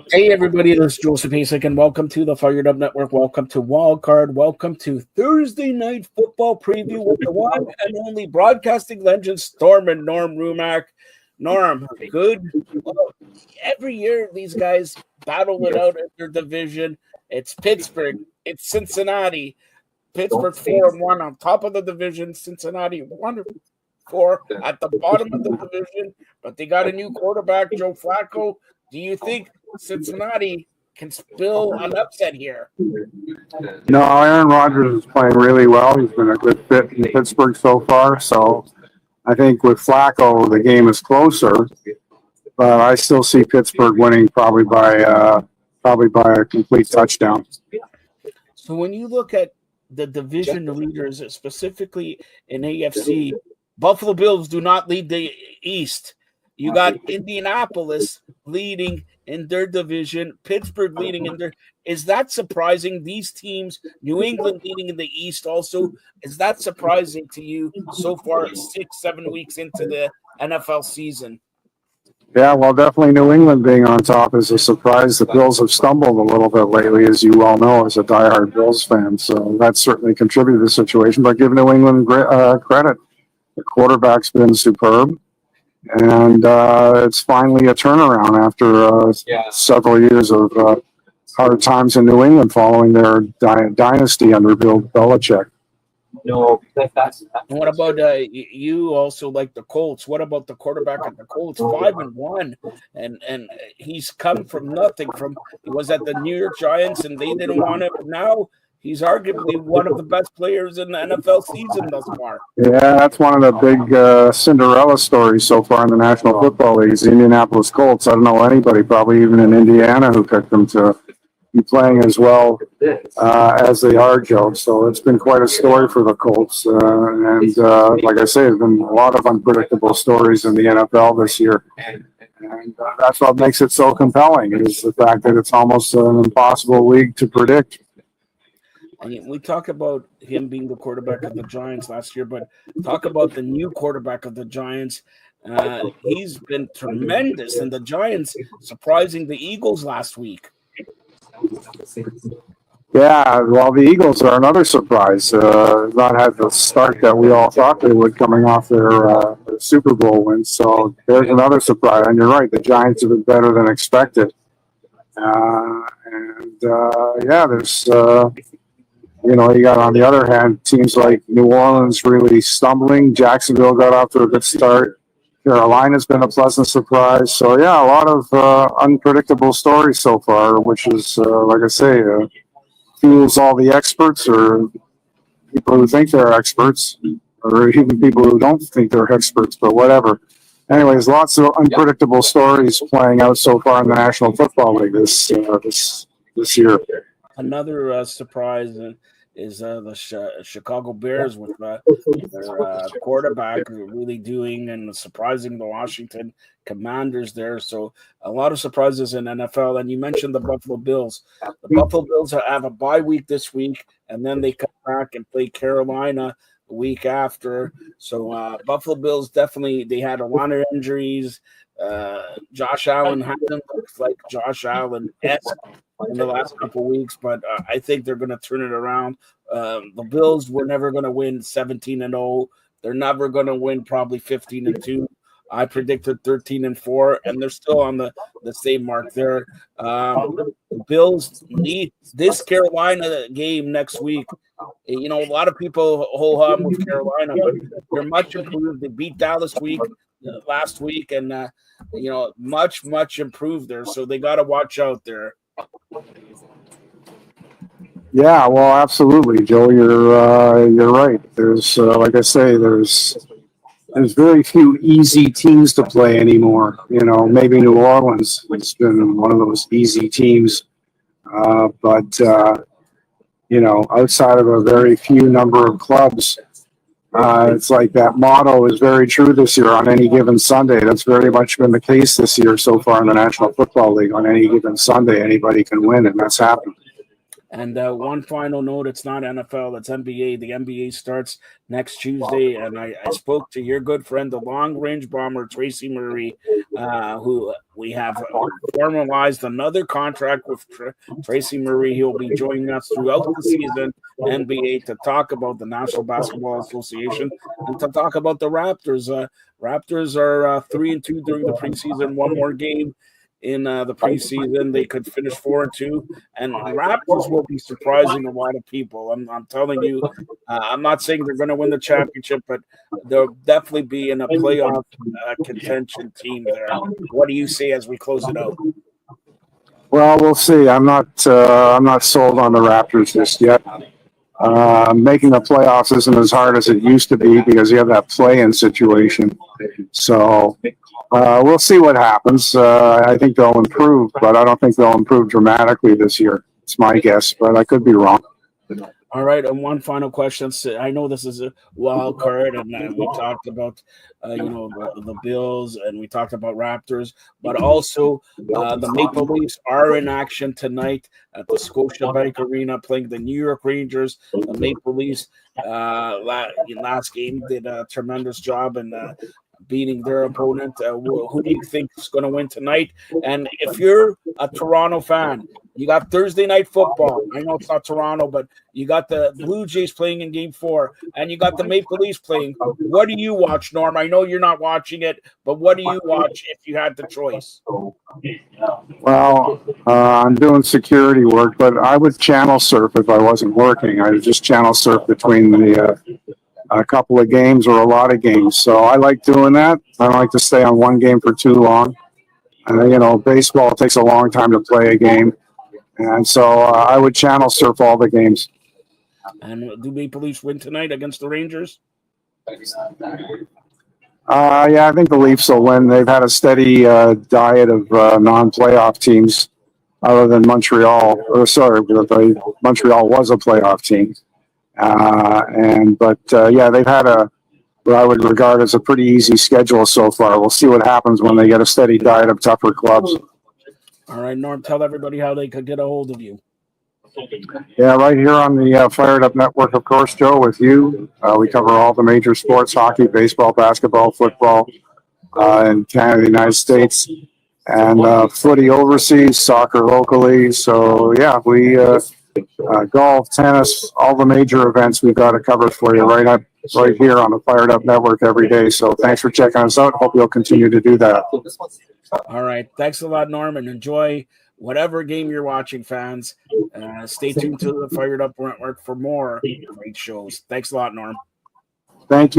Hey everybody, this is Joseph Hasek, and welcome to the Fired Up Network. Welcome to Wildcard. Welcome to Thursday Night Football Preview with the one and only broadcasting legend, Storm and Norm Rumack. Norm, good. Well, every year these guys battle it out in their division. It's Pittsburgh. It's Cincinnati. Pittsburgh 4-1 on top of the division. Cincinnati 1-4 at the bottom of the division. But they got a new quarterback, Joe Flacco. Do you think Cincinnati can spill an upset here? No, Aaron Rodgers is playing really well. He's been a good fit in Pittsburgh so far. So I think with Flacco, the game is closer. But I still see Pittsburgh winning probably by a complete touchdown. So when you look at the division leaders, specifically in AFC, Buffalo Bills do not lead the East. You got Indianapolis leading in their division, Pittsburgh leading in their. Is that surprising? These teams, New England leading in the East also. Is that surprising to you so far, 6-7 weeks into the NFL season? Yeah, well, definitely New England being on top is a surprise. The Bills have stumbled a little bit lately, as you well know, as a diehard Bills fan. So that certainly contributed to the situation. But give New England credit. The quarterback's been superb. And it's finally a turnaround after several years of hard times in New England following their dynasty under Bill Belichick. No, that's. What about you? Also like the Colts? What about the quarterback of the Colts? 5-1, and he's come from nothing. He was at the New York Giants, and they didn't want it. But now he's arguably one of the best players in the NFL season thus far. Yeah, that's one of the big Cinderella stories so far in the National Football League is the Indianapolis Colts. I don't know anybody, probably even in Indiana, who picked them to be playing as well as they are, Joe. So it's been quite a story for the Colts. And like I say, there's been a lot of unpredictable stories in the NFL this year. And that's what makes it so compelling, is the fact that it's almost an impossible league to predict. And we talk about him being the quarterback of the Giants last year, but talk about the new quarterback of the Giants. He's been tremendous, and the Giants surprising the Eagles last week. Yeah, well, the Eagles are another surprise. Not had the start that we all thought they would coming off their Super Bowl win. So there's another surprise. And you're right, the Giants have been better than expected. There's... you got on the other hand teams like New Orleans really stumbling. Jacksonville got off to a good start. Carolina's been a pleasant surprise. So, yeah, a lot of unpredictable stories so far, which is, like I say, fuels all the experts or people who think they're experts or even people who don't think they're experts, but whatever. Anyways, lots of unpredictable stories playing out so far in the National Football League this year. Another surprise is the Chicago Bears with their quarterback really doing and surprising the Washington Commanders there. So a lot of surprises in NFL. And you mentioned the Buffalo Bills. The Buffalo Bills have a bye week this week, and then they come back and play Carolina the week after. So Buffalo Bills definitely, they had a lot of injuries. Josh Allen hasn't looked like Josh Allen-esque in the last couple of weeks, but I think they're going to turn it around. The Bills were never going to win 17-0. They're never going to win probably 15-2. I predicted 13-4, and they're still on the same mark there. The Bills need this Carolina game next week. A lot of people hold on with Carolina, but they're much improved. They beat Dallas last week, and much improved there. So they got to watch out there. Yeah, well, absolutely, Joe. You're right. There's like I say, there's very few easy teams to play anymore. Maybe New Orleans has been one of those easy teams, but outside of a very few number of clubs, it's like that motto is very true this year. On any given Sunday, that's very much been the case this year so far in the National Football League. On any given Sunday, anybody can win, and that's happened. And one final note, it's not NFL, it's NBA. The NBA starts next Tuesday, and I spoke to your good friend, the long-range bomber, Tracy Murray, who we have formalized another contract with Tracy Murray. He'll be joining us throughout the season, NBA, to talk about the National Basketball Association and to talk about the Raptors. Raptors are 3-2 during the preseason, one more game in the preseason. They could finish 4-2, and Raptors will be surprising a lot of people. I'm telling you, I'm not saying they're going to win the championship, but they'll definitely be in a playoff contention team there. What do you say as we close it out? Well, we'll see. I'm not sold on the Raptors just yet. Making the playoffs isn't as hard as it used to be because you have that play-in situation. So we'll see what happens. I think they'll improve, but I don't think they'll improve dramatically this year. It's my guess, but I could be wrong. All right, and one final question. I know this is a wild card, and we talked about, the Bills, and we talked about Raptors, but also the Maple Leafs are in action tonight at the Scotiabank Arena playing the New York Rangers. The Maple Leafs last game did a tremendous job in beating their opponent. Who do you think is going to win tonight? And if you're a Toronto fan, you got Thursday night football. I know it's not Toronto, but you got the Blue Jays playing in Game 4, and you got the Maple Leafs playing. What do you watch, Norm? I know you're not watching it, but what do you watch if you had the choice? Well, I'm doing security work, but I would channel surf if I wasn't working. I would just channel surf between a couple of games or a lot of games. So I like doing that. I don't like to stay on one game for too long. Baseball takes a long time to play a game. And so I would channel surf all the games. And do Maple Leafs win tonight against the Rangers? Yeah, I think the Leafs will win. They've had a steady diet of non-playoff teams other than Montreal. Montreal was a playoff team. They've had what I would regard as a pretty easy schedule so far. We'll see what happens when they get a steady diet of tougher clubs. All right, Norm, tell everybody how they could get a hold of you. Yeah, right here on the Fired Up Network, of course, Joe, with you. We cover all the major sports: hockey, baseball, basketball, football in Canada, the United States, and footy overseas, soccer locally. So, yeah, we golf, tennis, all the major events we've got to cover for you right here on the Fired Up Network every day. So thanks for checking us out. Hope you'll continue to do that. All right. Thanks a lot, Norm, and enjoy whatever game you're watching, fans. Stay tuned to the Fired Up Network for more great shows. Thanks a lot, Norm. Thank you.